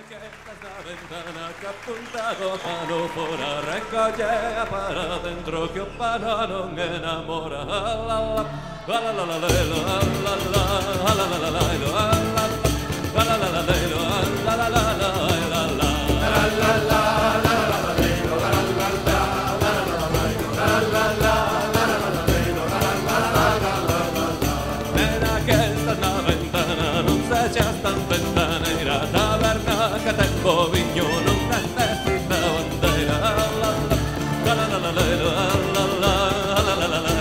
Esta ventana que apuntado mano fora recolle para dentro que o pana non enamora. La la la la la la la la la la la la que tengo viño non necesita bandeira. La la la la la la la la la la la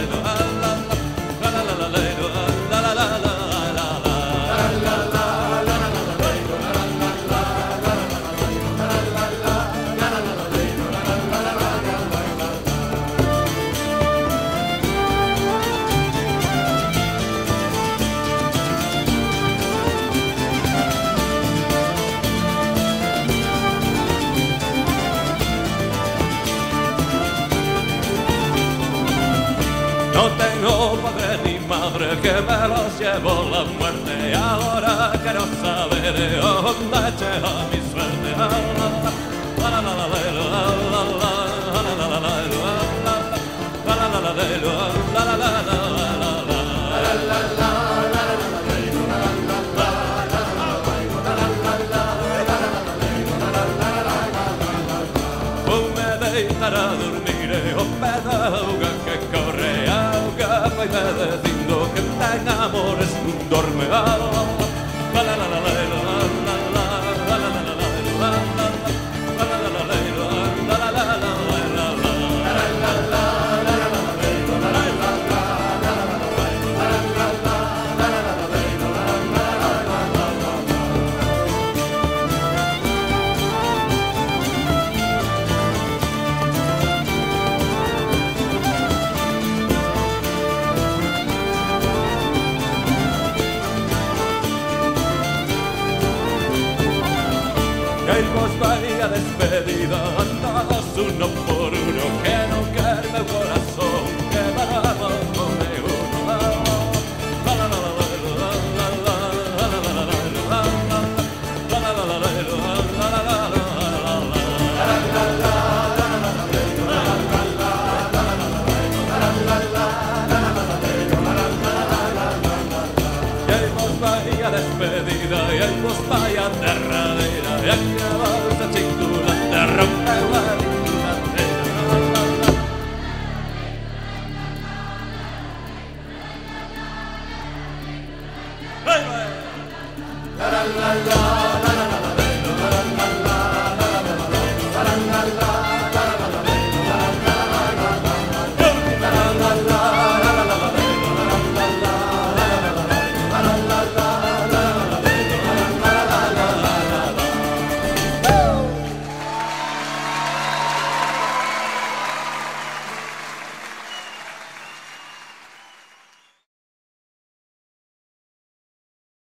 no tengo padre ni madre que me los llevó la muerte y ahora quiero saber dónde llega mi suerte. La la la la la la la a dormir o pedauga que corre auga vai me dicindo que ten amores nun dorme. La la la la la y vos vaya despedida a todos uno por uno que no quiere meu corazón que vamos conmigo. Despedida y el vos vaya derradeira y aquí a volta cintura te rompe la cintura entera. La la la la la.